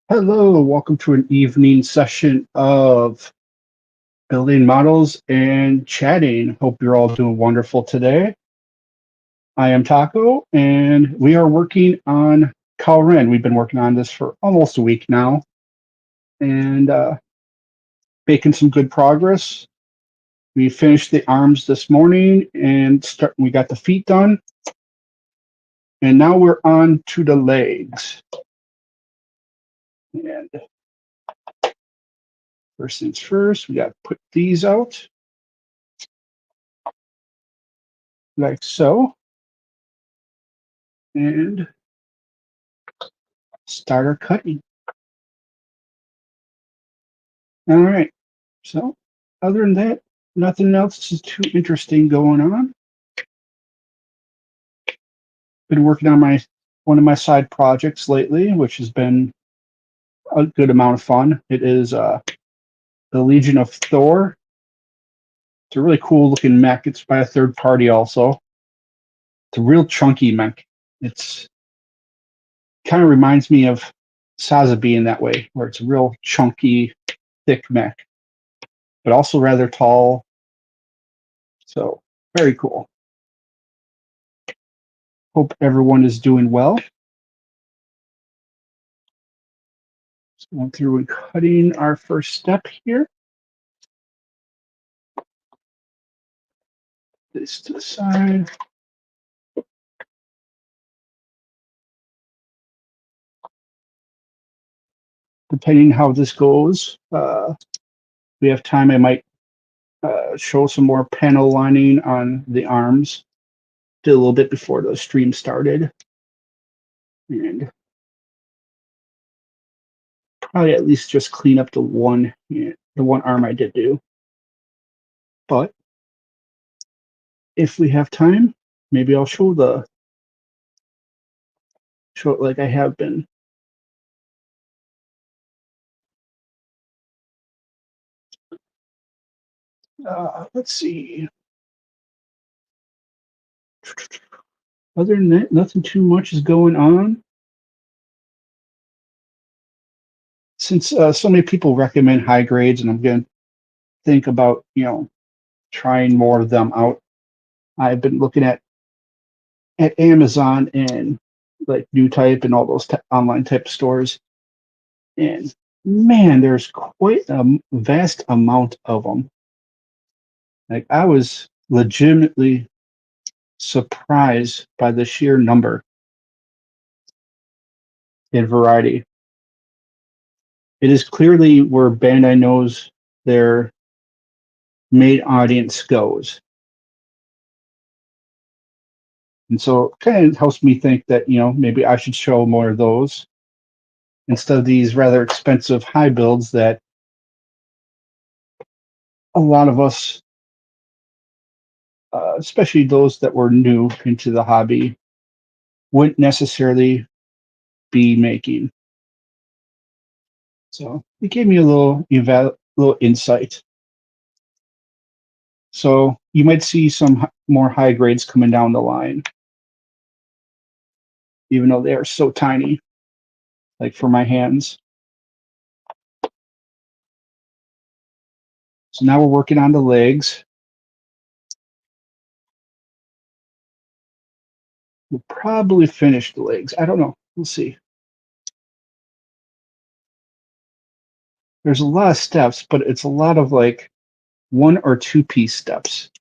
Hello, welcome to an evening session of building models and chatting. Hope you're all doing wonderful today. I am Taco, and we are working on CaoRen. We've been working on this for almost a week now, and making some good progress. We finished the arms this morning, and we got the feet done, and now we're on to the legs. And first things first, we got to put these out like so, and start our cutting. All right. So, other than that, nothing else is too interesting going on. Been working on one of my side projects lately, which has been a good amount of fun. It is the Legion of Thor. It's a really cool looking mech. It's by a third party also. It's a real chunky mech. It's kind of reminds me of Sazabi in that way, where it's a real chunky, thick mech, but also rather tall. So very cool. Hope everyone is doing well. So going through and cutting our first step here. This to the side. Depending how this goes, we have time, I might show some more panel lining on the arms. Did a little bit before the stream started. And probably at least just clean up the one arm I did do. But if we have time, maybe I'll show it like I have been. Let's see. Other than that, nothing too much is going on. Since so many people recommend high grades, and I'm going to think about, trying more of them out. I've been looking at Amazon and like New Type and all those online type stores, and man, there's quite a vast amount of them. Like I was legitimately surprised by the sheer number and variety. It is clearly where Bandai knows their main audience goes. And so it kind of helps me think that, maybe I should show more of those instead of these rather expensive high builds that a lot of us, especially those that were new into the hobby, wouldn't necessarily be making. So it gave me a little insight. So you might see some more high grades coming down the line, even though they are so tiny, like for my hands. So now we're working on the legs. We'll probably finish the legs. I don't know. We'll see. There's a lot of steps, but it's a lot of like one or two piece steps.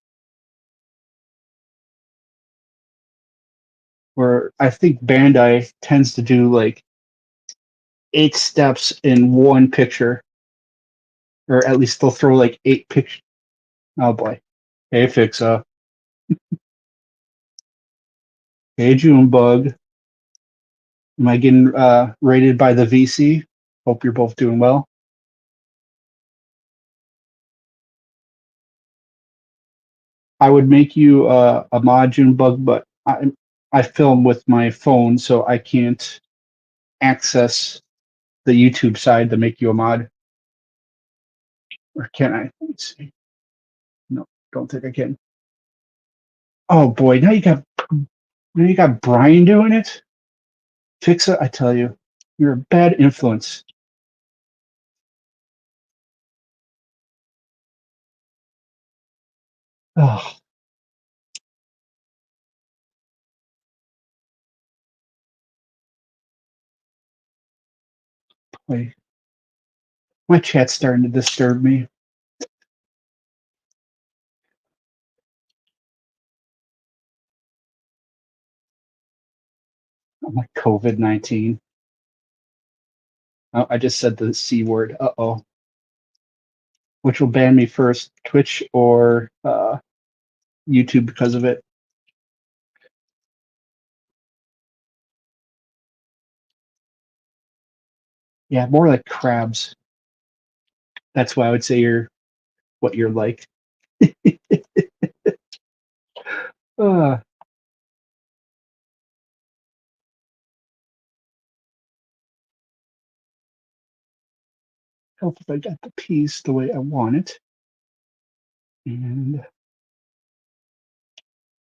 Where I think Bandai tends to do like 8 steps in one picture, or at least they'll throw like 8 pictures. Oh boy. Hey, Fixa. Hey, Junebug. Am I getting rated by the VC? Hope you're both doing well. I would make you a mod, Junebug, but I film with my phone, so I can't access the YouTube side to make you a mod. Or can I? Let's see. No, don't think I can. Oh boy, now you got Brian doing it. Fixa, I tell you, you're a bad influence. Oh, my chat's starting to disturb me. I'm like COVID-19. Oh, I just said the C word. Uh-oh. Which will ban me first, Twitch or YouTube because of it? Yeah, more like crabs. That's why I would say you're what you're like. Uh, Hope if I got the piece the way I want it. And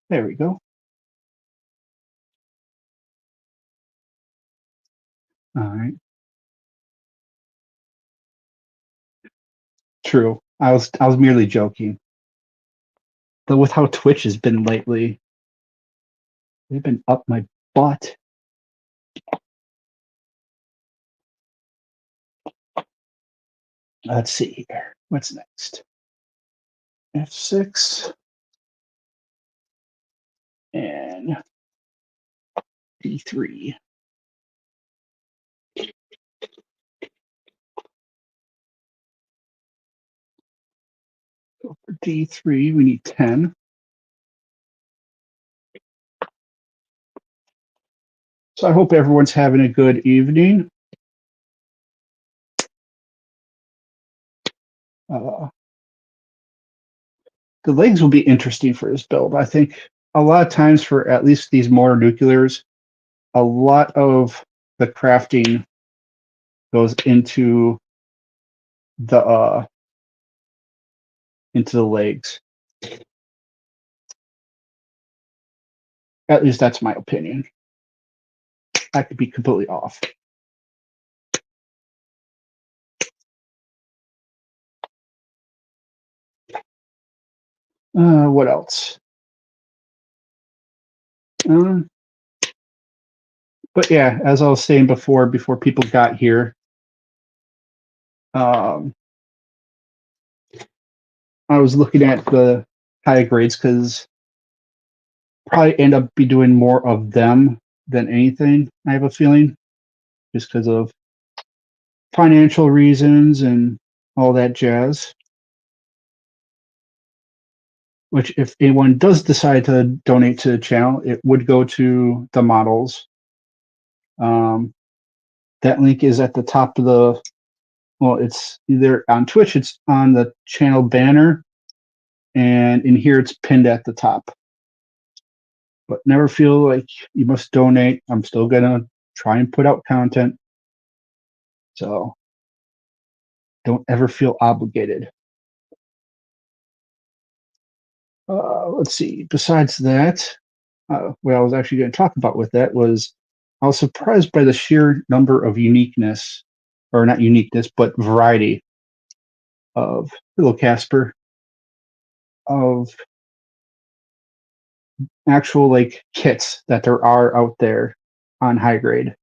there we go. All right. True. I was merely joking. But with how Twitch has been lately, they've been up my butt. Let's see here. What's next? F6 and D3. So for D3, we need 10. So I hope everyone's having a good evening. Uh, the legs will be interesting for this build. I think a lot of times for at least these motor nuclears, a lot of the crafting goes the into the legs. At least that's my opinion. I could be completely off. What else? Um, but yeah, as I was saying before people got here, um, I was looking at the high grades because probably end up be doing more of them than anything. I have a feeling, just because of financial reasons and all that jazz. Which, if anyone does decide to donate to the channel, it would go to the models. That link is at the top of well, it's either on Twitch, it's on the channel banner, and in here it's pinned at the top. But never feel like you must donate. I'm still gonna try and put out content. So don't ever feel obligated. Let's see. Besides that, what I was actually going to talk about with that was I was surprised by the sheer number of uniqueness, or not uniqueness, but variety of little Casper, of actual like kits that there are out there on high grade.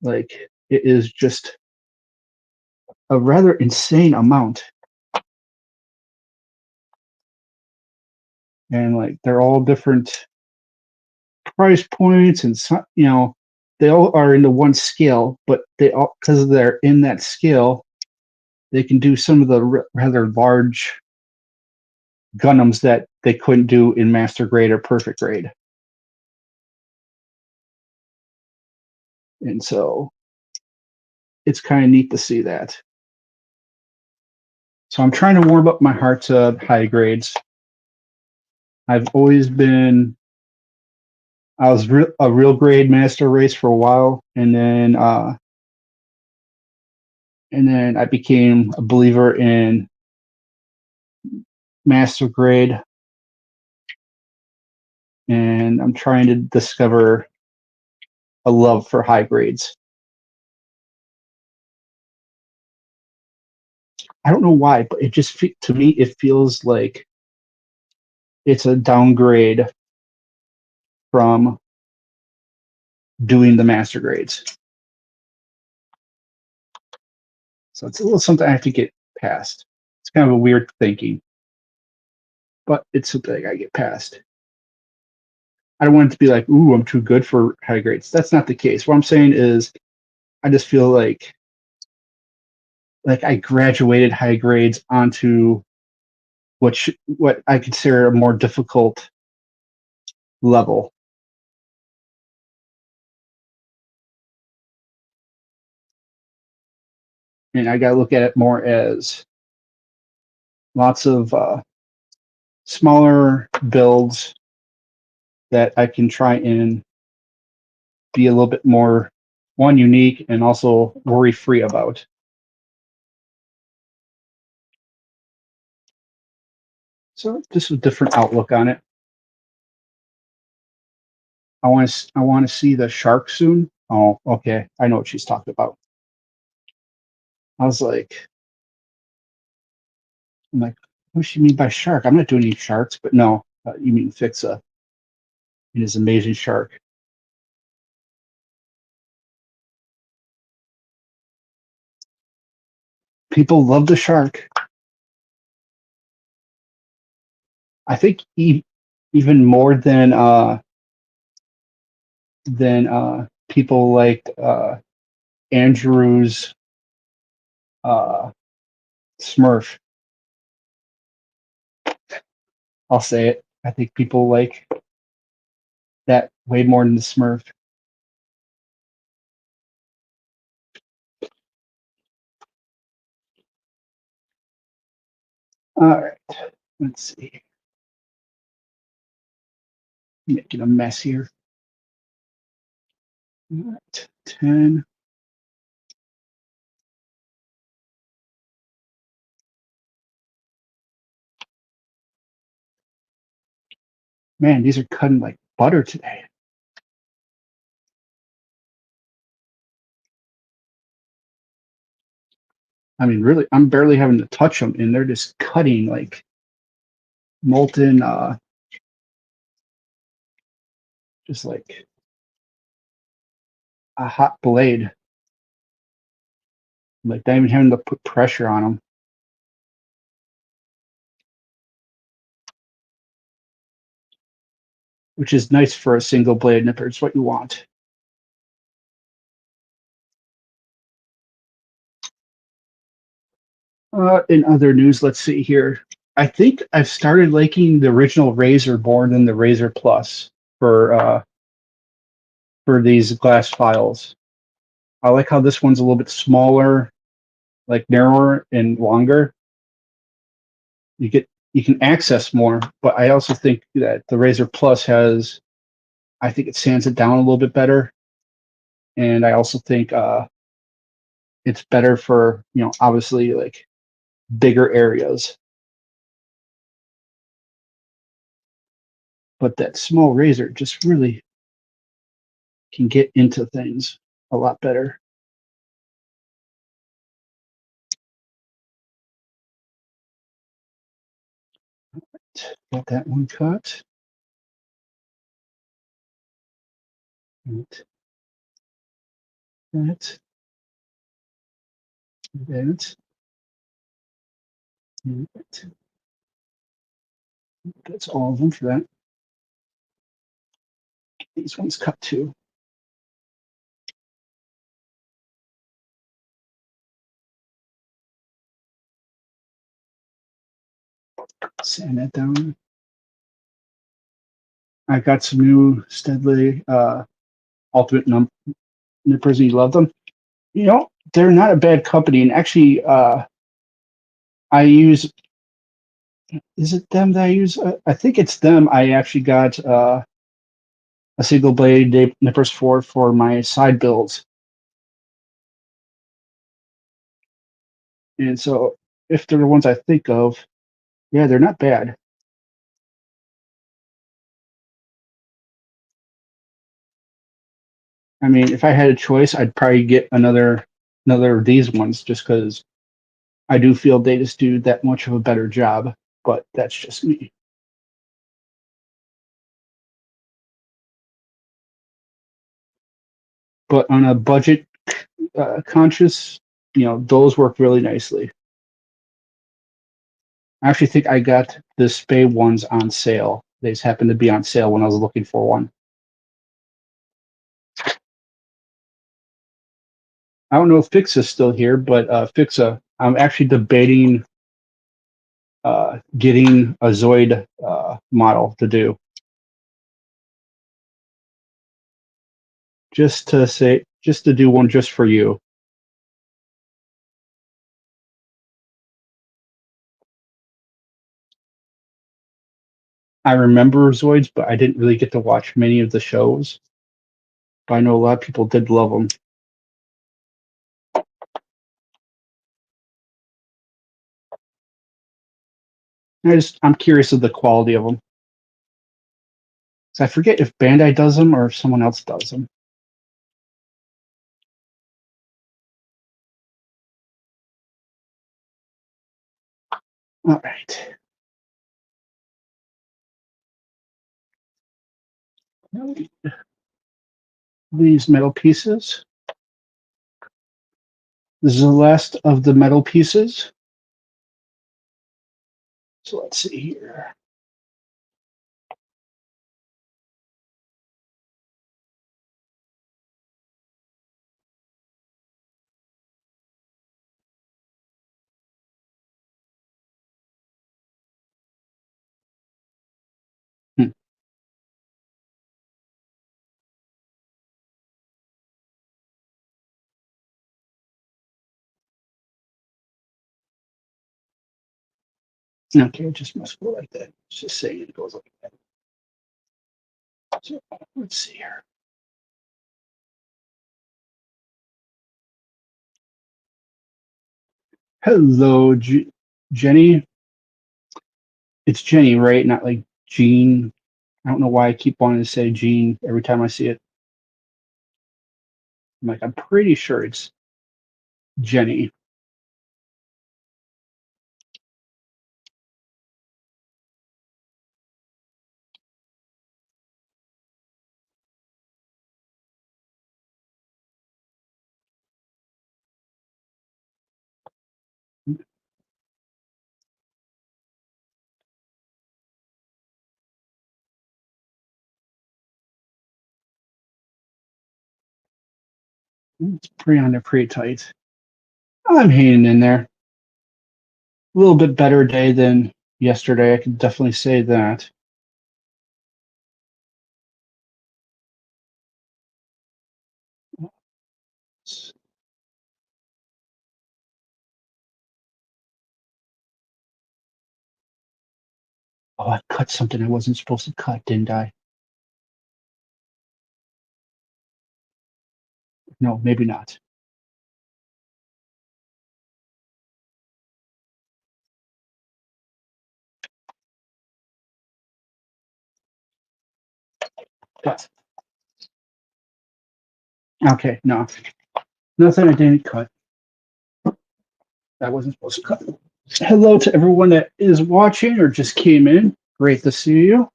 Like it is just a rather insane amount. And like they're all different price points and some, they all are in the one scale, but they all, because they're in that scale, they can do some of the rather large Gundams that they couldn't do in master grade or perfect grade. And so it's kind of neat to see that. So I'm trying to warm up my heart to high grades. I've always been, I was a real grade master race for a while, and then I became a believer in master grade, and I'm trying to discover a love for high grades. I don't know why, but it just to me it feels like it's a downgrade from doing the master grades. So it's a little something I have to get past. It's kind of a weird thinking, but it's something I gotta get past. I don't want it to be like, ooh, I'm too good for high grades. That's not the case. What I'm saying is I just feel like I graduated high grades onto what I consider a more difficult level. And I gotta look at it more as lots of smaller builds that I can try and be a little bit more one unique and also worry free about. So just a different outlook on it. I want to see the shark soon. Oh, okay. I know what she's talking about. I was like, I'm like, what does she mean by shark? I'm not doing any sharks, but no, you mean Fixa and his amazing shark. People love the shark. I think even more than people like Andrew's uh, Smurf. I'll say it. I think people like that way more than the Smurf. All right, let's see. Making a mess here. All right, 10. Man, these are cutting like butter today. I mean, really, I'm barely having to touch them, and they're just cutting like molten, just like a hot blade. Like not even having to put pressure on them, which is nice for a single blade nipper. It's what you want. In other news, let's see here. I think I've started liking the original Razor more than the Razor Plus for these glass files. I like how this one's a little bit smaller, like narrower and longer. You can access more, but I also think that the Razor Plus has, I think it sands it down a little bit better, and I also think it's better for obviously like bigger areas. But that small razor just really can get into things a lot better. Got that one cut. That, that, that, that. That's all of them for that. These ones cut too. Sand that down. I got some new Steadley Ultimate Nippers, and you love them. They're not a bad company. And actually, I use, is it them that I use? I think it's them. I actually got a single blade nippers for my side builds. And so if they're the ones I think of, yeah, they're not bad. I mean, if I had a choice, I'd probably get another of these ones just because I do feel they just do that much of a better job, but that's just me. But on a budget conscious, those work really nicely. I actually think I got the Dspiae ones on sale. They just happened to be on sale when I was looking for one. I don't know if Fixa is still here, but Fixa, I'm actually debating getting a Zoid model to do. Just to do one just for you. I remember Zoids, but I didn't really get to watch many of the shows. But I know a lot of people did love them. I'm curious of the quality of them. So I forget if Bandai does them or if someone else does them. All right. These metal pieces. This is the last of the metal pieces. So let's see here. Hmm. Okay, it just must go like that. It's just saying it goes like that. So let's see here. Hello, Jenny. It's Jenny, right? Not like Jean. I don't know why I keep wanting to say Jean every time I see it. I'm pretty sure it's Jenny. It's pretty on there, pretty tight. I'm hanging in there. A little bit better day than yesterday. I can definitely say that. Oh, I cut something I wasn't supposed to cut, didn't I? No, maybe not. But okay, no, nothing I didn't cut. That wasn't supposed to cut. Hello to everyone that is watching or just came in. Great to see you.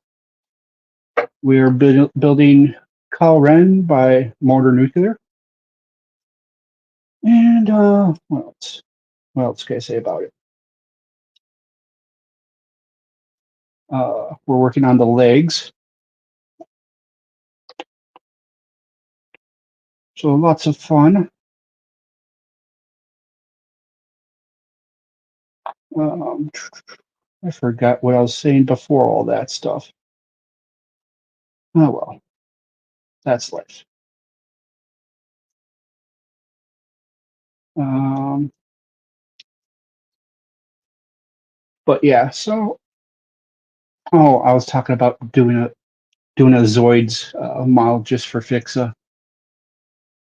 We are building CaoRen by Mortar Nuclear. And what else? What else can I say about it? We're working on the legs. So lots of fun. Um, I forgot what I was saying before all that stuff. Oh well, that's life. Um, but yeah, so I was talking about doing a Zoids model just for Fixa,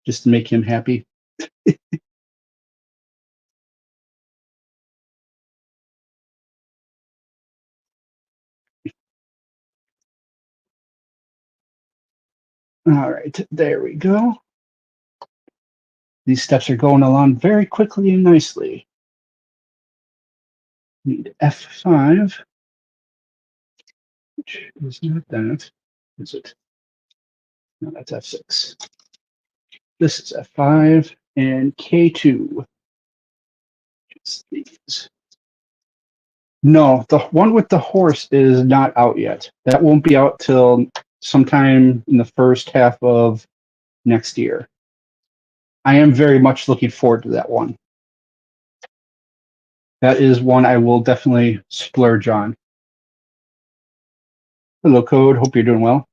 just to make him happy. All right, there we go. These steps are going along very quickly and nicely. Need F5, which is not that, is it? No, that's F6. This is F5 and K2. It's these. No, the one with the horse is not out yet. That won't be out till sometime in the first half of next year. I am very much looking forward to that one. That is one I will definitely splurge on. Hello, Code. Hope you're doing well.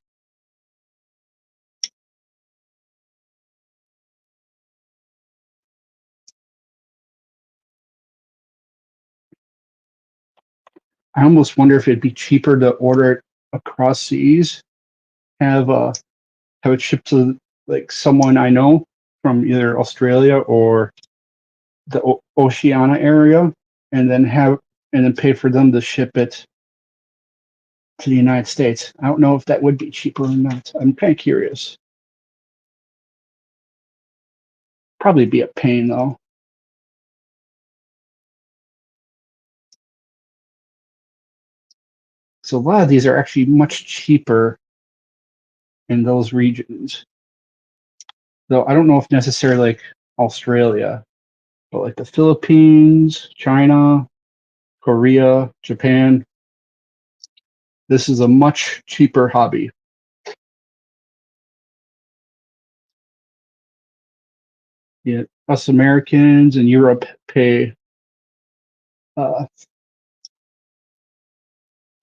I almost wonder if it'd be cheaper to order it across seas, have it shipped to like someone I know from either Australia or the Oceania area, and then pay for them to ship it to the United States. I don't know if that would be cheaper or not. I'm kind of curious. Probably be a pain though. So a lot of these are actually much cheaper in those regions. Though I don't know if necessarily like Australia, but like the Philippines, China, Korea, Japan, this is a much cheaper hobby. Yeah, us Americans in Europe pay uh,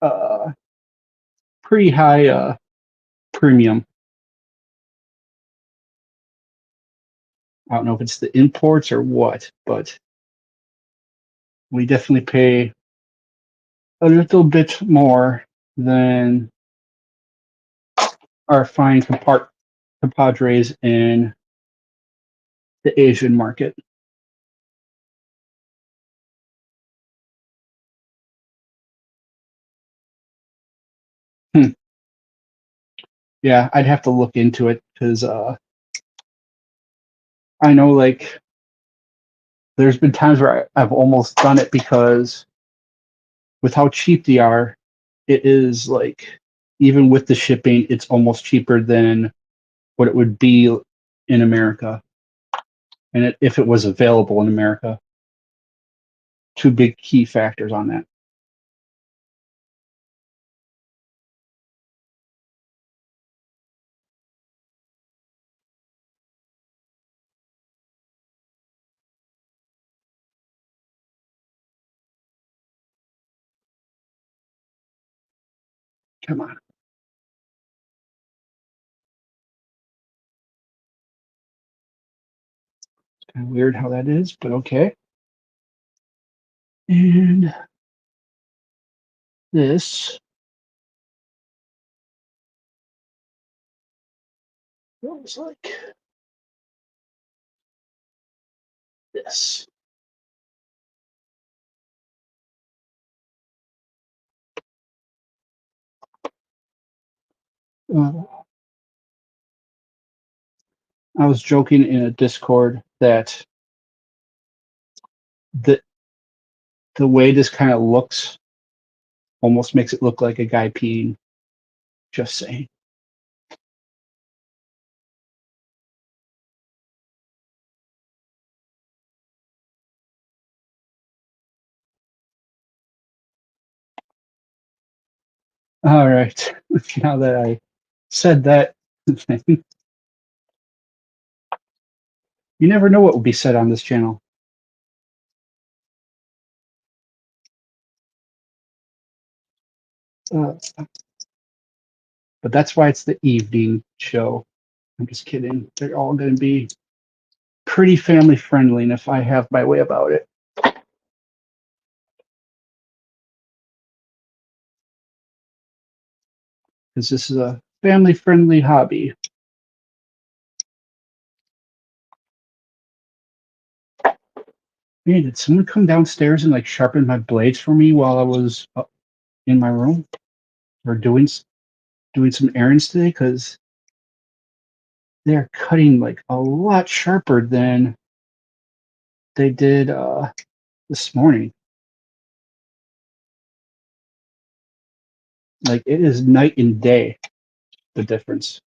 uh, pretty high premium. I don't know if it's the imports or what, but we definitely pay a little bit more than our fine compadres in the Asian market. Hmm. Yeah, I'd have to look into it because I know like there's been times where I've almost done it because with how cheap they are, it is like even with the shipping, it's almost cheaper than what it would be in America, and if it was available in America. Two big key factors on that. Come on, it's kind of weird how that is, but okay. And this goes like this. Uh, I was joking in a Discord that the the way this kind of looks almost makes it look like a guy peeing. Just saying. All right. Now that I said that, you never know what will be said on this channel. Uh, but that's why it's the evening show. I'm just kidding. They're all going to be pretty family friendly, and if I have my way about it. Because this is a family friendly hobby. Hey, did someone come downstairs and like sharpen my blades for me while I was in my room or doing some errands today? Because they're cutting like a lot sharper than they did this morning. Like, it is night and day, the difference.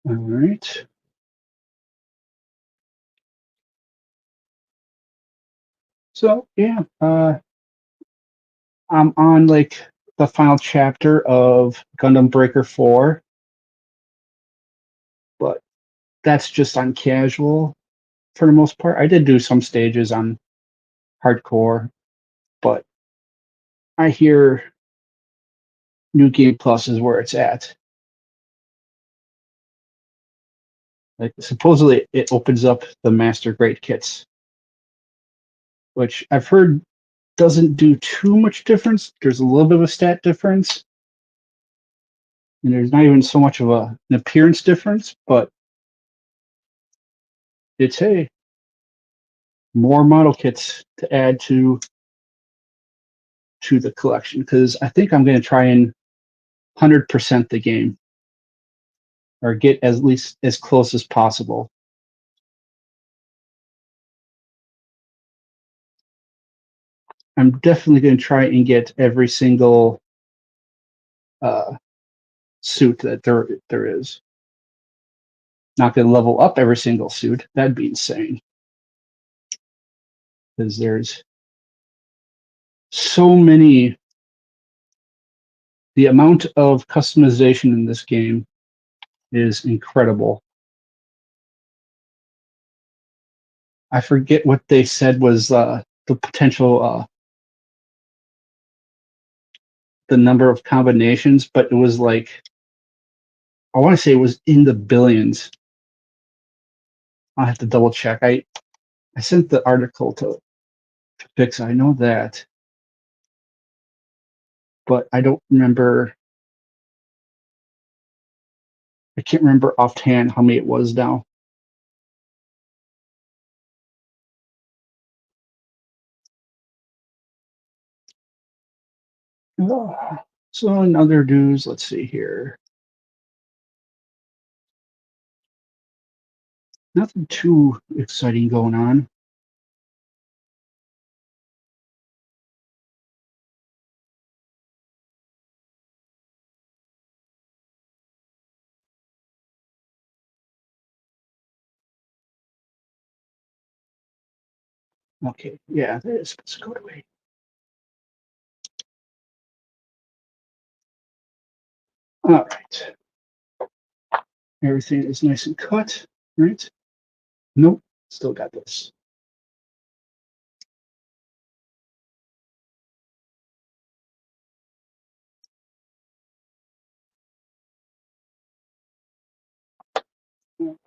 All right. So yeah, I'm on like the final chapter of Gundam Breaker 4, but that's just on casual for the most part. I did do some stages on hardcore, but I hear New Game Plus is where it's at. Like, supposedly it opens up the Master Grade kits, which I've heard doesn't do too much difference. There's a little bit of a stat difference, and there's not even so much of an appearance difference, but it's, hey, more model kits to add to the collection, because I think I'm going to try and 100% the game, or get at least as close as possible. I'm definitely going to try and get every single uh, suit that there is. Not going to level up every single suit. That'd be insane, because there's so many. The amount of customization in this game is incredible. I forget what they said was the potential, the number of combinations, but it was like, I want to say it was in the billions. I'll have to double check. I sent the article to Fix. I know that, but I don't remember. I can't remember offhand how many it was now. So in other news, let's see here. Nothing too exciting going on. Okay, yeah, that is supposed to go away. All right. Everything is nice and cut, right? Nope, still got this. All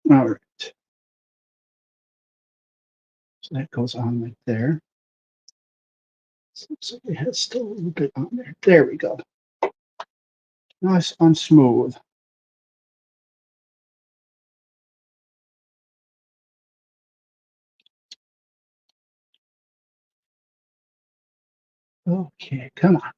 right. So that goes on right there. So it has still a little bit on there. There we go. Nice and smooth. Okay, come on.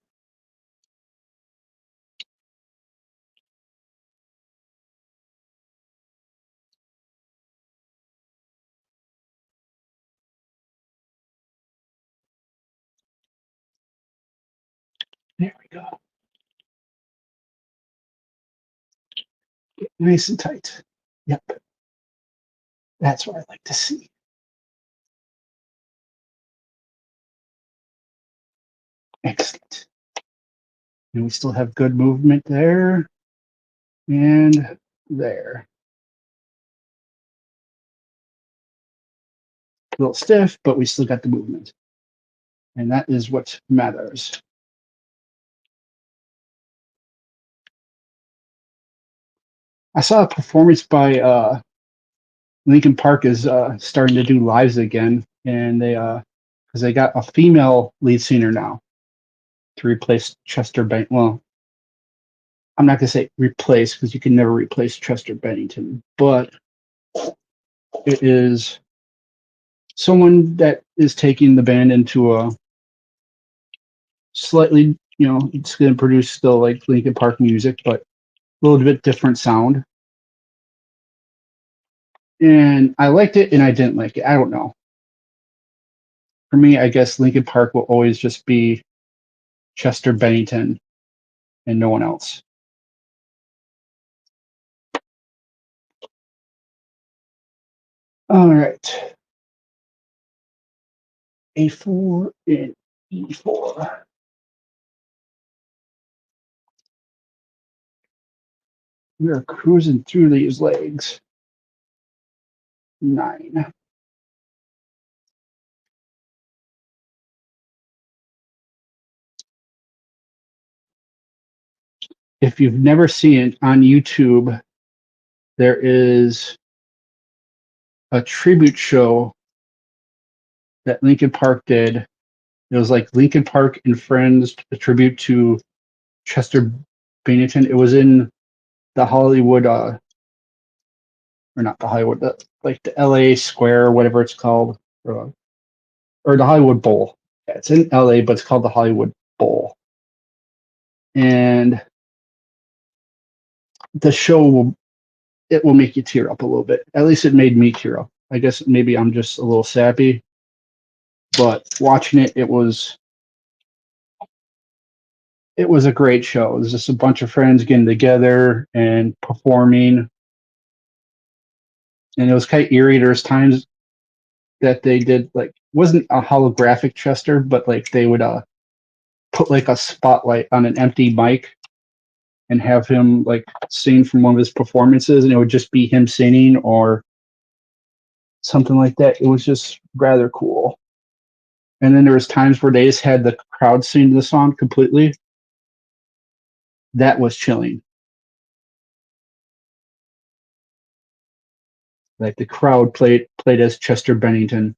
There we go. Get nice and tight. Yep. That's what I like to see. Excellent. And we still have good movement there and there. A little stiff, but we still got the movement. And that is what matters. I saw a performance by Lincoln Park is starting to do lives again, and they because they got a female lead singer now to replace Chester Bennington. Well, I'm not gonna say replace, because you can never replace Chester Bennington, but it is someone that is taking the band into a slightly You know, it's going to produce still like Linkin Park music, but a little bit different sound. And I liked it and I didn't like it. I don't know. For me, I guess Linkin Park will always just be Chester Bennington and no one else. All right. A4 and E4. We are cruising through these legs. 9. If you've never seen it on YouTube, there is a tribute show that Linkin Park did. It was like Linkin Park and Friends, a tribute to Chester Bennington. It was in the Hollywood, or not the Hollywood, like the LA Square, whatever it's called, or the Hollywood Bowl. Yeah, it's in LA, but it's called the Hollywood Bowl. And the show will make you tear up a little bit. At least it made me tear up. I guess maybe I'm just a little sappy, but watching it, it was a great show. It was just a bunch of friends getting together and performing, and it was kind of eerie. There's times that they did like wasn't a holographic Chester, but like they would put like a spotlight on an empty mic and have him like sing from one of his performances, and it would just be him singing or something like that. It was just rather cool. And then there was times where they just had the crowd sing the song completely. That was chilling. Like the crowd played as Chester Bennington.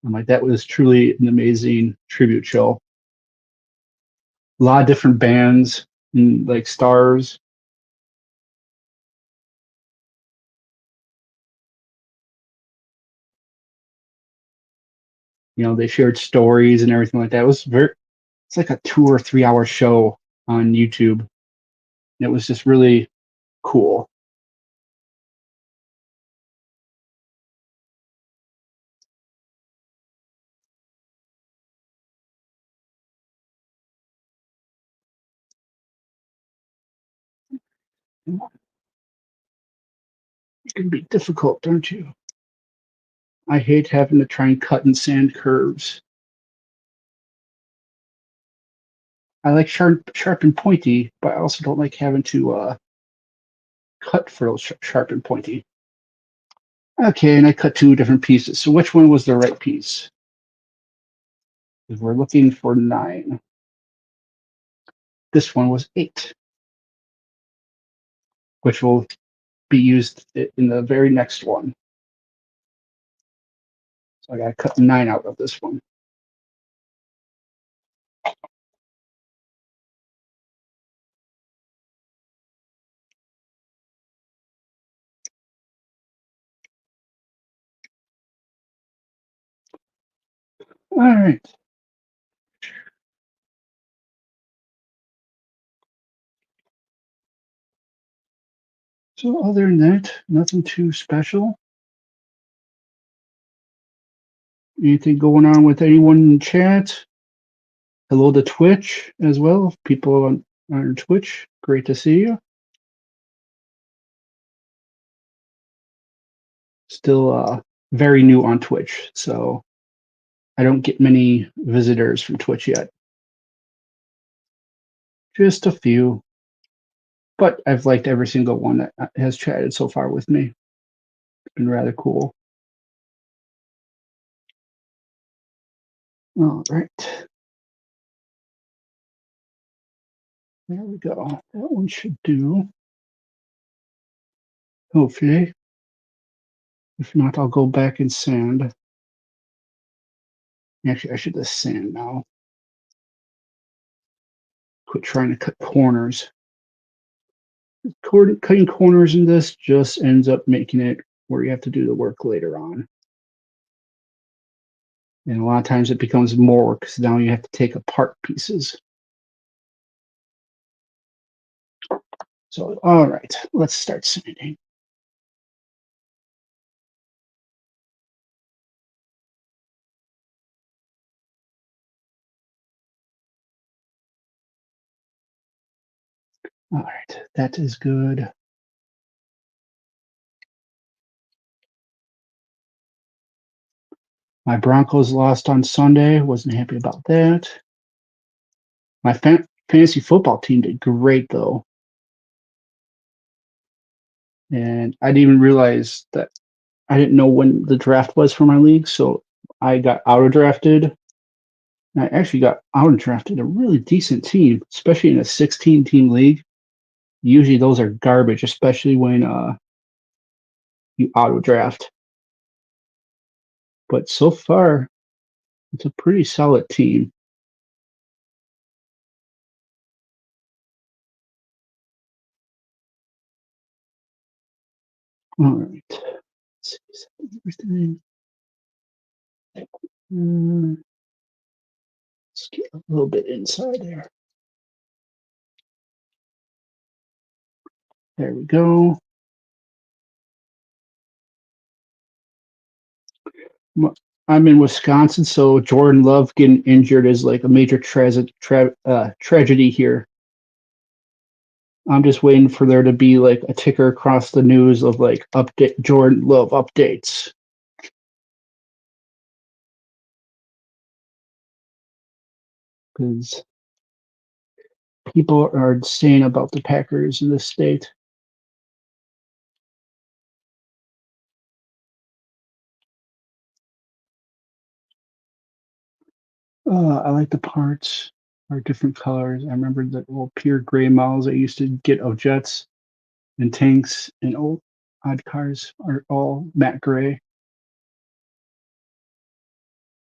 I'm like, that was truly an amazing tribute show. A lot of different bands and like stars. You know, they shared stories and everything like that. It was it's like a 2 or 3 hour show on YouTube. It was just really cool. You can be difficult, don't you? I hate having to try and cut and sand curves. I like sharp and pointy, but I also don't like having to cut for those sharp and pointy. Okay, and I cut 2 different pieces. So which one was the right piece? Because we're looking for 9. This one was 8, which will be used in the very next one. So I got to cut 9 out of this one. All right. So other than that, nothing too special. Anything going on with anyone in chat? Hello to Twitch as well. People on Twitch, great to see you. Still very new on Twitch, so I don't get many visitors from Twitch yet. Just a few. But I've liked every single one that has chatted so far with me. It's been rather cool. All right. There we go. That one should do. Hopefully. If not, I'll go back and sand. Actually, I should just sand now. Quit trying to cut corners. Cutting corners in this just ends up making it where you have to do the work later on. And a lot of times it becomes more work because now you have to take apart pieces. So, all right, let's start sanding. All right, that is good. My Broncos lost on Sunday. Wasn't happy about that. My fantasy football team did great, though. And I didn't even realize that I didn't know when the draft was for my league. So I got auto drafted. I actually got auto drafted a really decent team, especially in a 16 team league. Usually those are garbage, especially when you auto draft. But so far, it's a pretty solid team. All right. Let's see. Let's get a little bit inside there. There we go. I'm in Wisconsin, so Jordan Love getting injured is like a major tragedy here. I'm just waiting for there to be like a ticker across the news of like update Jordan Love updates. Because people are insane about the Packers in this state. I like the parts are different colors. I remember the old pure gray models I used to get of jets and tanks and old odd cars are all matte gray.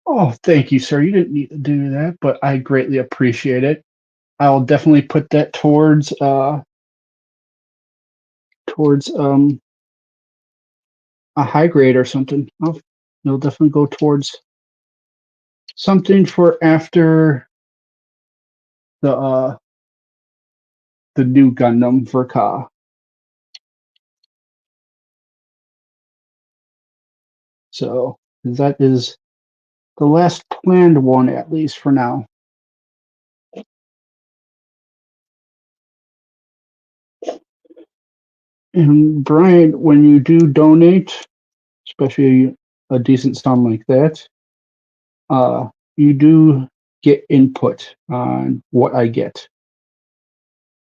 Oh, thank you, sir. You didn't need to do that, but I greatly appreciate it. I'll definitely put that towards a high grade or something. You'll definitely go towards something for after the the new Gundam for Ka. So that is the last planned one, at least for now. And Brian, when you do donate, especially a decent sum like that, you do get input on what I get.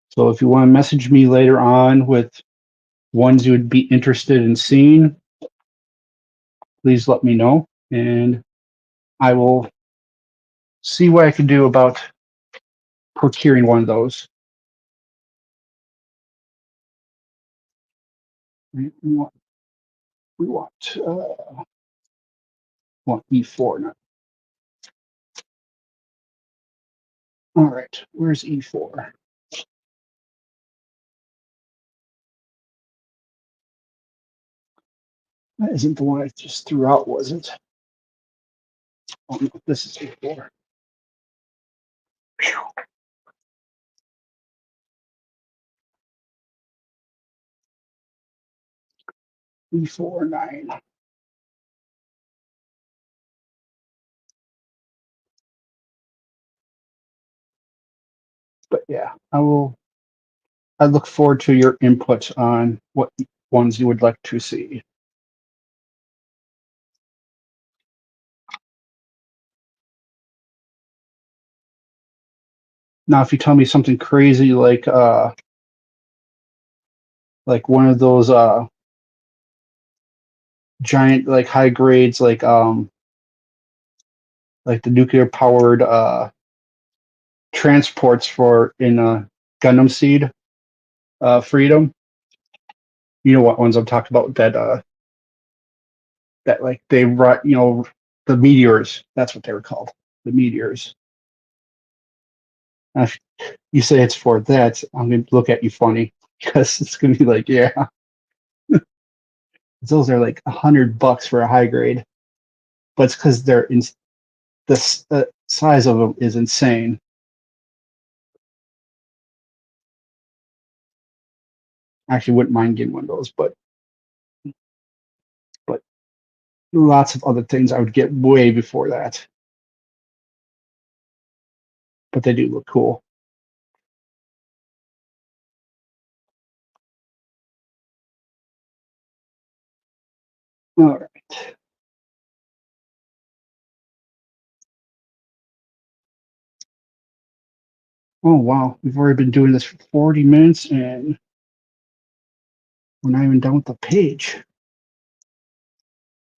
So if you want to message me later on with ones you would be interested in seeing, please let me know, and I will see what I can do about procuring one of those. We want E4 now. All right, where's E4? That isn't the one I just threw out, was it? Oh no, this is E4. E4 9. But yeah, I look forward to your input on what ones you would like to see. Now, if you tell me something crazy like one of those giant like high grades like the nuclear powered transports for in Gundam Seed Freedom, you know what ones I'm talking about that like they brought, the meteors, that's what they were called, the meteors. If you say it's for that, I'm going to look at you funny because it's going to be like, yeah, those are like $100 for a high grade, but it's because they're the size of them is insane. I actually wouldn't mind getting one of those, but lots of other things I would get way before that. But they do look cool. All right. Oh wow, we've already been doing this for 40 minutes and we're not even done with the page.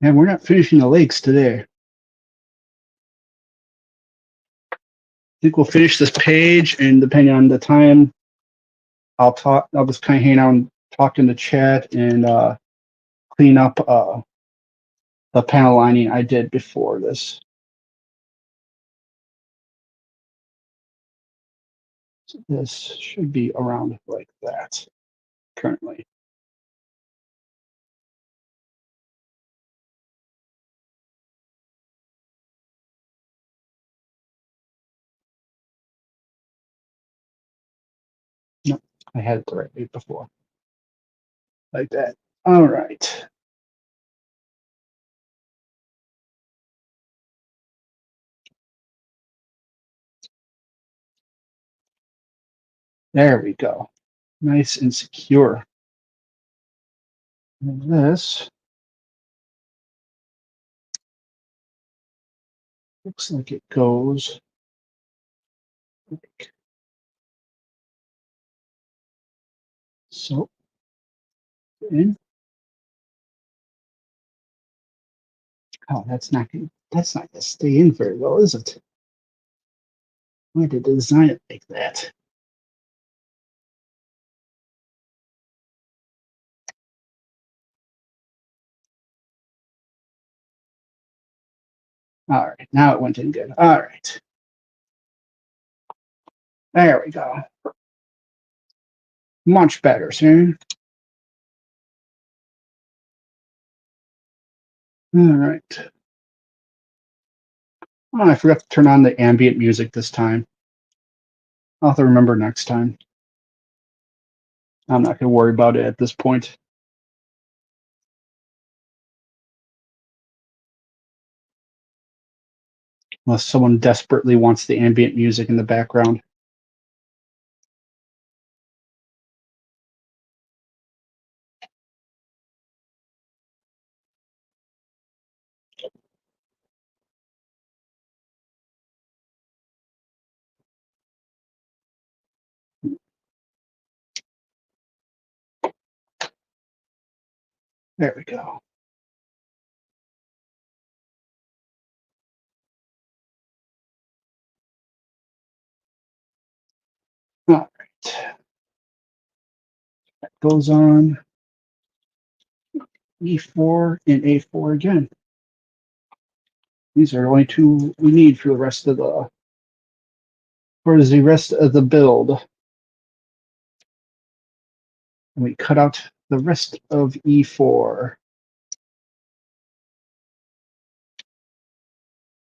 And we're not finishing the legs today. I think we'll finish this page, and depending on the time, I'll just kind of hang out and talk in the chat and clean up the panel lining I did before this. So this should be around like that currently. No, I had it the right way before. Like that. All right. There we go. Nice and secure. And this looks like it goes like so. In. Oh, that's not gonna stay in very well, is it? Why did they design it like that? All right, now it went in good. All right. There we go. Much better, see? All right. Oh, I forgot to turn on the ambient music this time. I'll have to remember next time. I'm not going to worry about it at this point. Unless someone desperately wants the ambient music in the background. There we go. All right. That goes on E4 and A4 again. These are the only two we need for the rest of the build. And we cut out the rest of E4.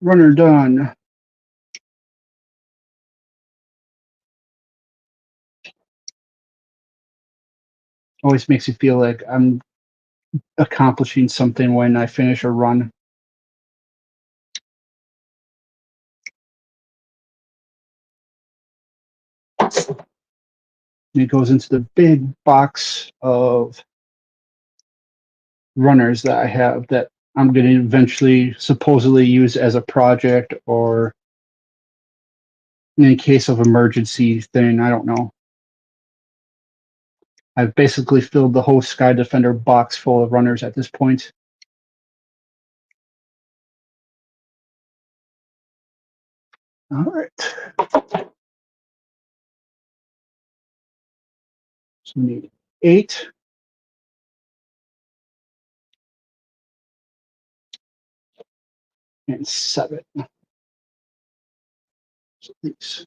Runner done. Always makes you feel like I'm accomplishing something when I finish a run. And it goes into the big box of runners that I have that I'm going to eventually supposedly use as a project or in case of emergency thing. I don't know. I've basically filled the whole Sky Defender box full of runners at this point. All right. So we need 8. And 7. So these.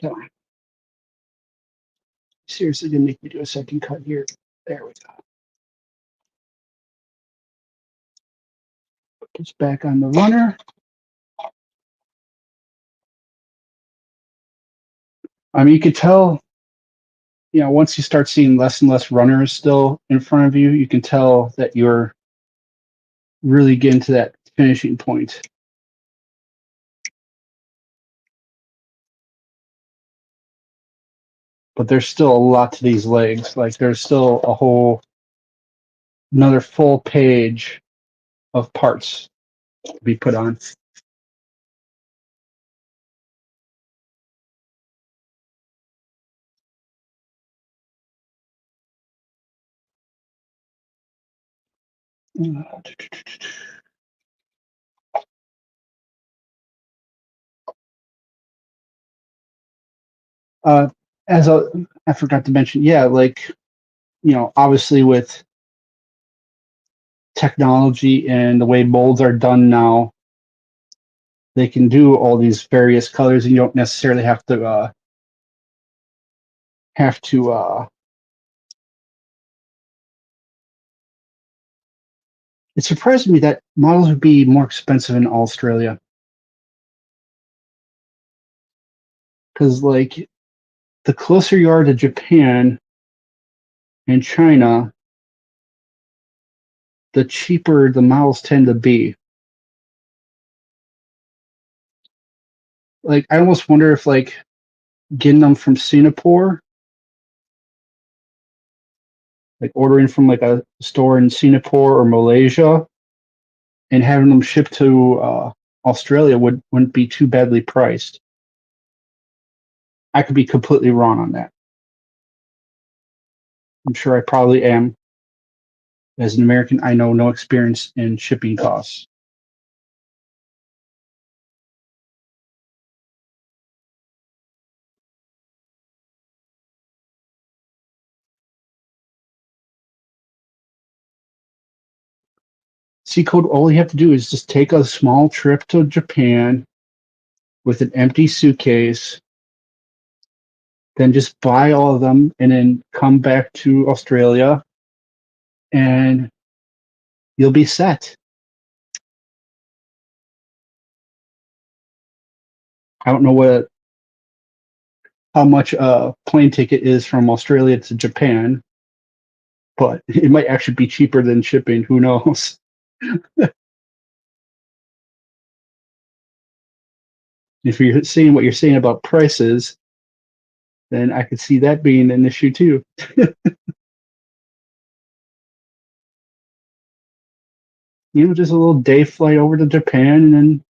Come on. Seriously, gonna make me do a second cut here. There we go. Put this back on the runner. I mean, you could tell, once you start seeing less and less runners still in front of you, you can tell that you're really getting to that finishing point. But there's still a lot to these legs. Like there's still another full page of parts to be put on. Uh, I forgot to mention, yeah, like, obviously with technology and the way molds are done now, they can do all these various colors, and you don't necessarily have to. It surprised me that models would be more expensive in Australia, because like the closer you are to Japan and China, the cheaper the models tend to be. Like I almost wonder if like getting them from Singapore, like ordering from like a store in Singapore or Malaysia, and having them shipped to Australia wouldn't be too badly priced. I could be completely wrong on that. I'm sure I probably am. As an American, I know no experience in shipping costs. See, Code, all you have to do is just take a small trip to Japan with an empty suitcase, then just buy all of them and then come back to Australia and you'll be set. I don't know how much a plane ticket is from Australia to Japan, but it might actually be cheaper than shipping. Who knows? If you're seeing what you're saying about prices, then I could see that being an issue too. Just a little day flight over to Japan and then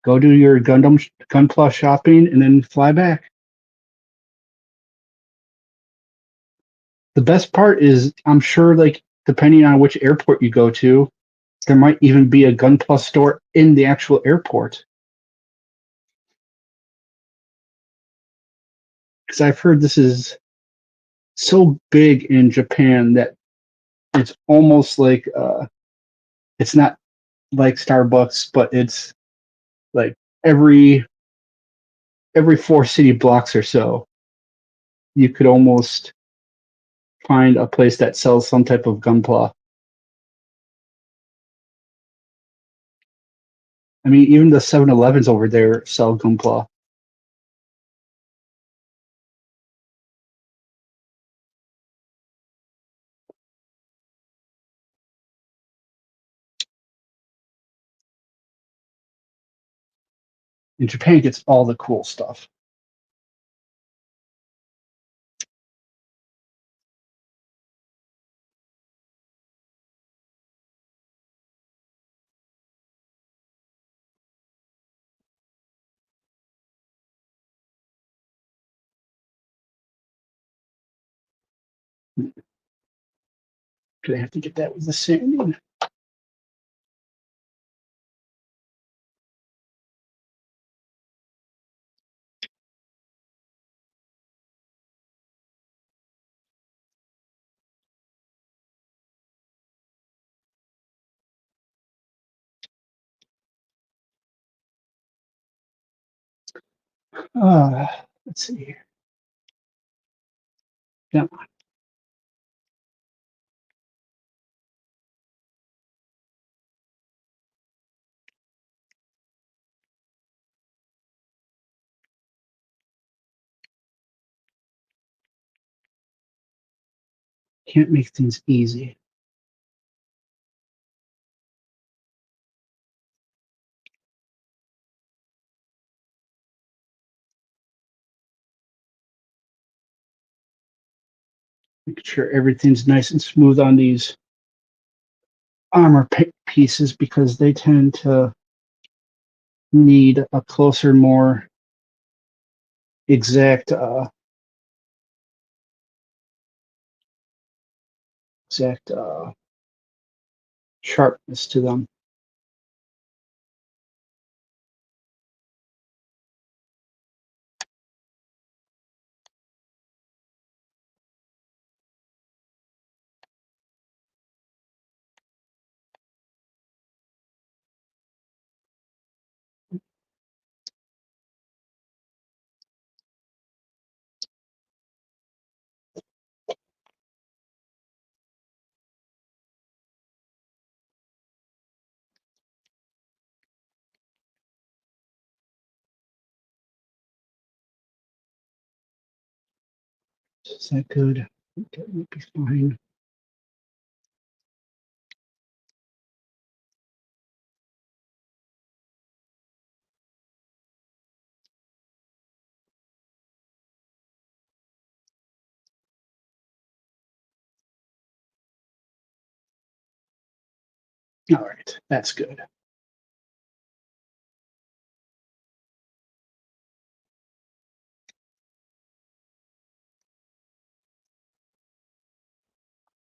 go do your Gunpla shopping and then fly back. The best part is, I'm sure, like, depending on which airport you go to, there might even be a Gunpla store in the actual airport. Because I've heard this is so big in Japan that it's almost like it's not like Starbucks, but it's like every every 4 city blocks or so, you could almost find a place that sells some type of gunpla. I mean, even the 7-Elevens over there sell gunpla. And Japan gets all the cool stuff. Do they have to get that with the sanding? Uh, Let's see here. Yeah. Can't make things easy. Make sure everything's nice and smooth on these armor pieces because they tend to need a closer, more exact sharpness to them. Is that good? That would be fine. All right, that's good.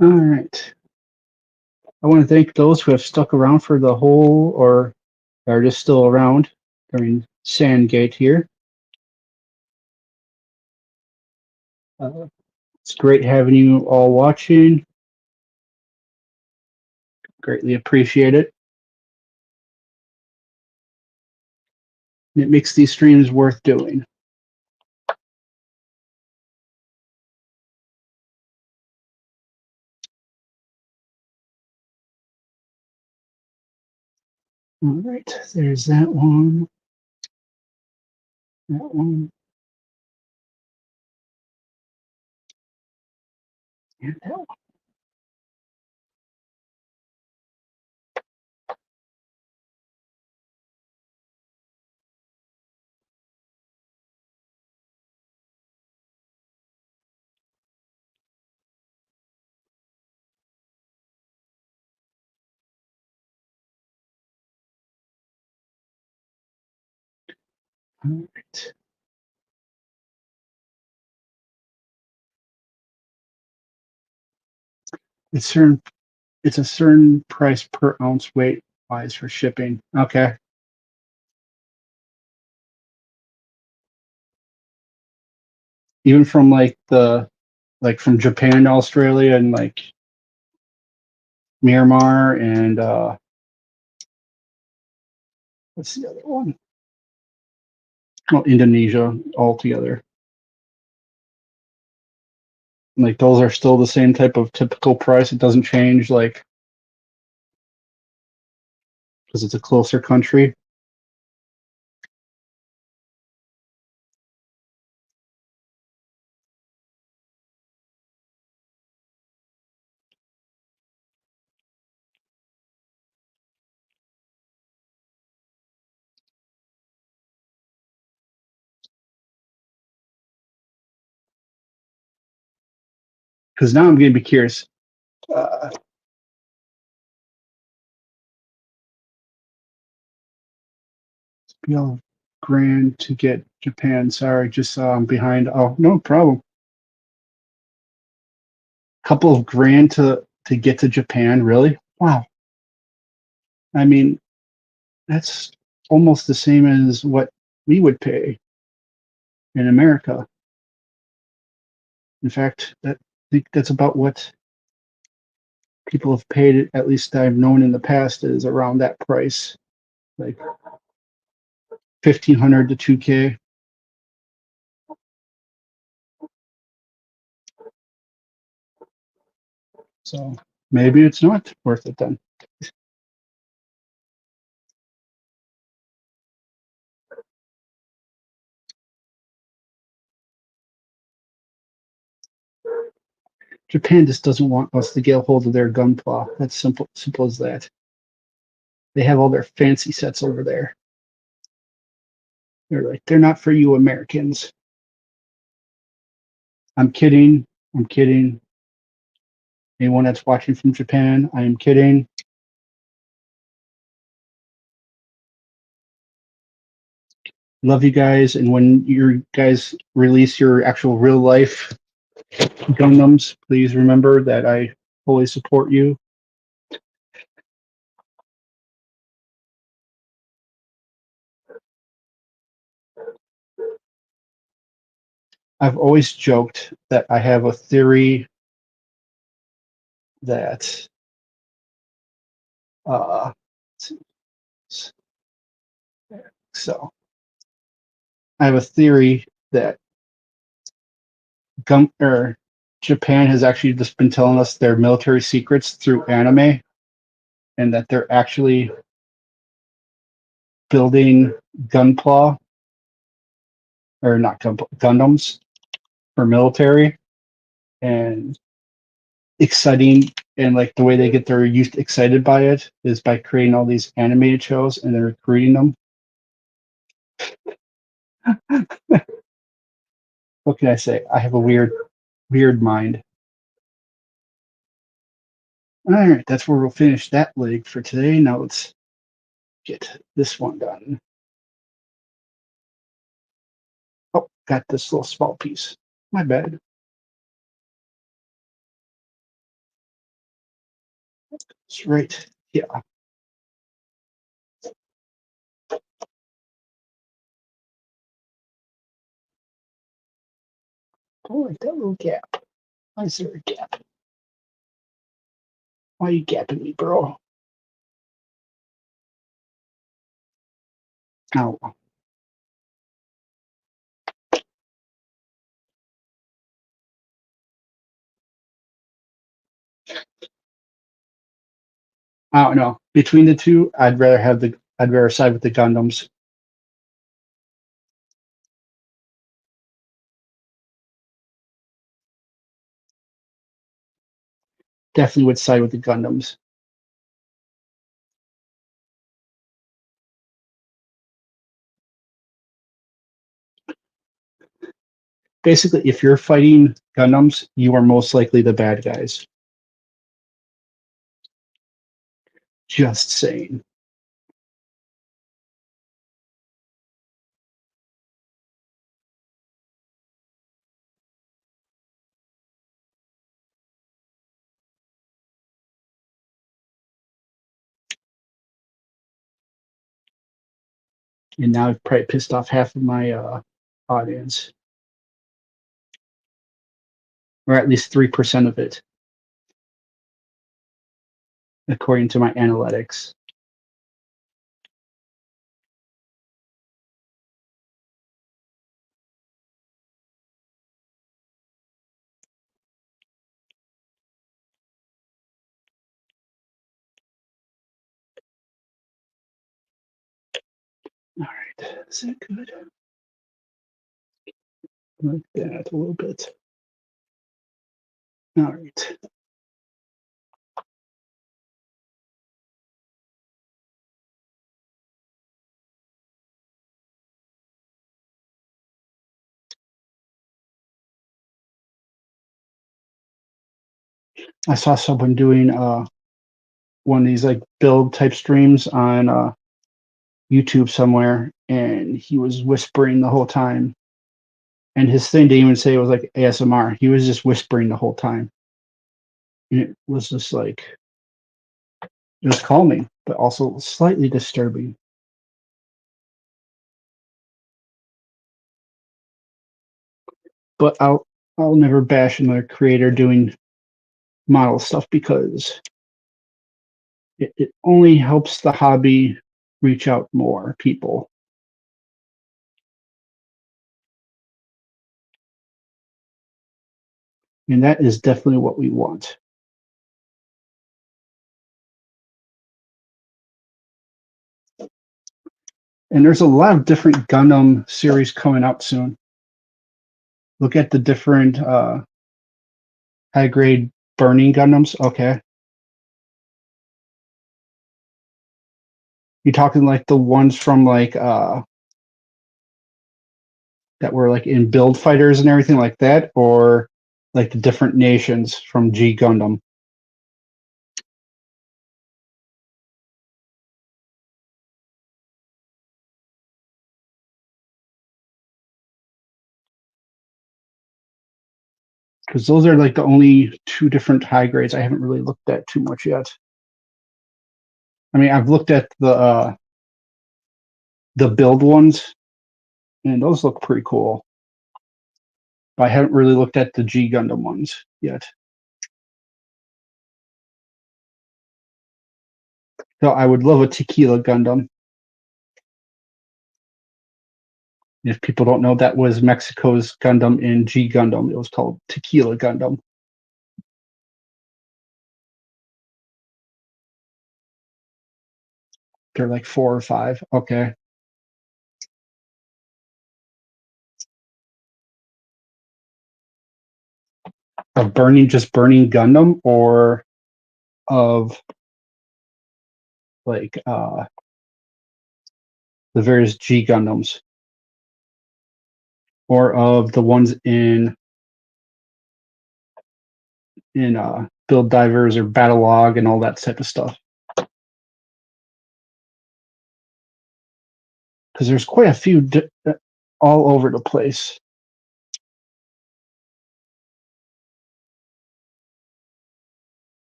All right. I want to thank those who have stuck around for the whole or are just still around during Sandgate here. It's great having you all watching. Greatly appreciate it. It makes these streams worth doing. All right, there's that one, and that one. All right. It's a certain price per ounce weight wise for shipping. Okay. Even from like from Japan to Australia and like Myanmar and what's the other one? Well, Indonesia altogether. Like those are still the same type of typical price. It doesn't change like because it's a closer country. Because now I'm going to be curious. Be grand to get Japan. Sorry, just I'm behind. Oh, no problem. Couple of grand to get to Japan, really? Wow. I mean, that's almost the same as what we would pay in America. In fact, I think that's about what people have paid, at least I've known in the past, is around that price, like 1,500 to 2K. So maybe it's not worth it then. Japan just doesn't want us to get a hold of their gunpla. That's simple as that. They have all their fancy sets over there. They're like, they're not for you Americans. I'm kidding. I'm kidding. Anyone that's watching from Japan, I am kidding. Love you guys. And when you guys release your actual real life Gundams, please remember that I fully support you. I've always joked that I have a theory that uh, so I have a theory that Japan has actually just been telling us their military secrets through anime, and that they're actually building gunpla or not Gundams for military, and exciting, and like the way they get their youth excited by it is by creating all these animated shows and they're recruiting them. What can I say? I have a weird mind. All right, that's where we'll finish that leg for today. Now let's get this one done. Oh, got this little small piece. My bad. It's right. Yeah. Oh, like that little gap. Why is there a gap? Why are you gapping me, bro? Ow. I don't know. Between the two, I'd rather side with the Gundams. Definitely would side with the Gundams. Basically, if you're fighting Gundams, you are most likely the bad guys. Just saying. And now I've probably pissed off half of my audience, or at least 3% of it, according to my analytics. All right, is that good? Like that a little bit. All right. I saw someone doing one of these like build type streams on YouTube somewhere, and he was whispering the whole time. And his thing didn't even say it was like ASMR. He was just whispering the whole time. And it was just like, it was calming, but also slightly disturbing. But I'll never bash another creator doing model stuff because it only helps the hobby reach out more people. And that is definitely what we want. And there's a lot of different Gundam series coming out soon. Look at the different high grade burning Gundams. Okay. You talking like the ones from like that were like in build fighters and everything like that, or like the different nations from G Gundam? Because those are like the only two different high grades I haven't really looked at too much yet. I mean, I've looked at the build ones, and those look pretty cool. But I haven't really looked at the G Gundam ones yet. So I would love a Tequila Gundam. If people don't know, that was Mexico's Gundam in G Gundam. It was called Tequila Gundam. They're like 4 or 5. Okay. Of burning Gundam, or of like the various G Gundams, or of the ones in Build Divers or Battle Log and all that type of stuff. Because there's quite a few all over the place.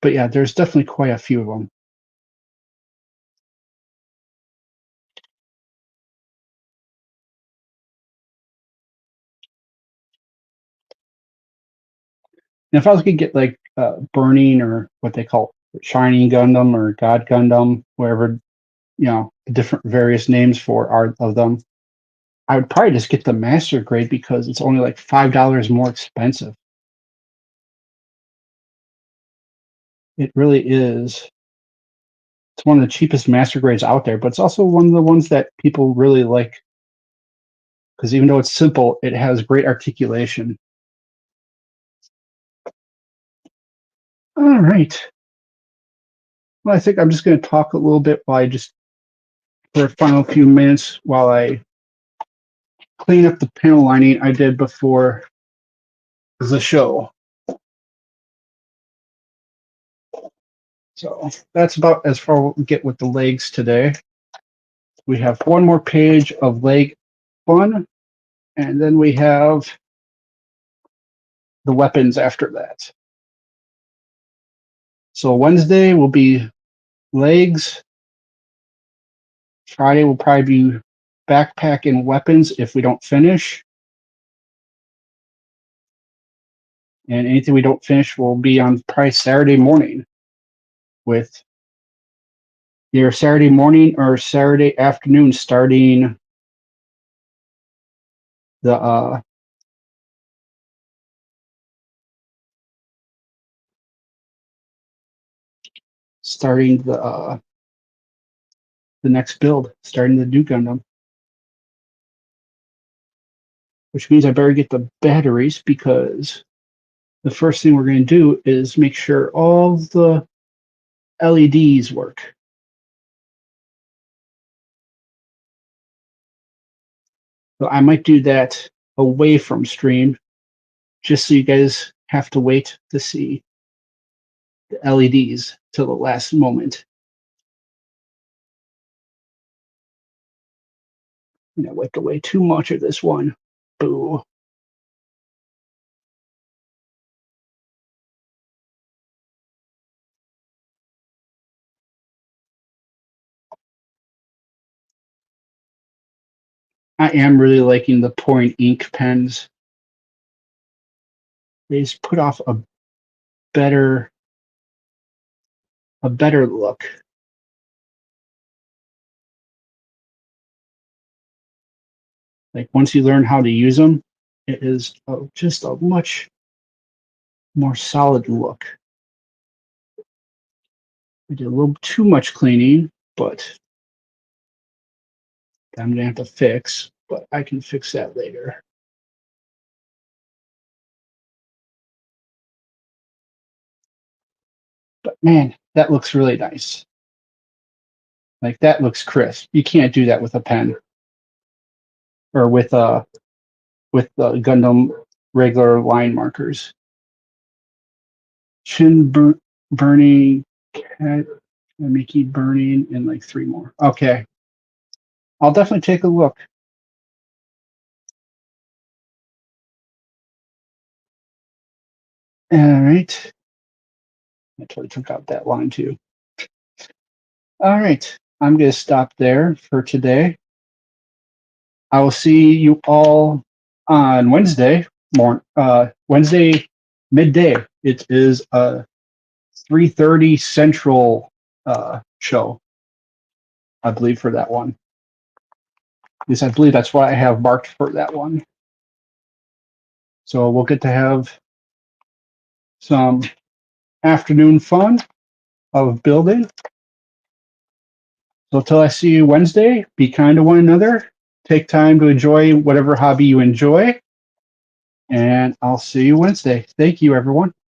But yeah, there's definitely quite a few of them. And if I was going to get like Burning, or what they call Shining Gundam or God Gundam, whatever, different various names for art of them, I would probably just get the master grade because it's only like $5 more expensive. It really is. It's one of the cheapest master grades out there, but it's also one of the ones that people really like because even though it's simple, it has great articulation. All right. Well, I think I'm just going to talk a little bit for a final few minutes while I clean up the panel lining I did before the show. So that's about as far as we get with the legs today. We have one more page of leg fun, and then we have the weapons after that. So Wednesday will be legs. Friday will probably be backpack and weapons if we don't finish. And anything we don't finish will be on probably Saturday morning, with either Saturday morning or Saturday afternoon starting the the next build, starting the new Gundam. Which means I better get the batteries, because the first thing we're going to do is make sure all the LEDs work. So I might do that away from stream, just so you guys have to wait to see the LEDs till the last moment. I wiped away too much of this one. Boo. I am really liking the pouring ink pens. They just put off better a better look. Like once you learn how to use them, it is just a much more solid look. I did a little too much cleaning, but I'm gonna have to fix, but I can fix that later. But man, that looks really nice. Like that looks crisp. You can't do that with a pen or with Gundam regular line markers. Chin burning, cat, Mickey burning, and like 3 more. Okay, I'll definitely take a look. All right. I totally took out that line too. All right, I'm going to stop there for today. I will see you all on Wednesday Wednesday midday. It is a 3:30 Central show, I believe, for that one. At least I believe that's what I have marked for that one. So we'll get to have some afternoon fun of building. So until I see you Wednesday, be kind to one another. Take time to enjoy whatever hobby you enjoy. And I'll see you Wednesday. Thank you, everyone.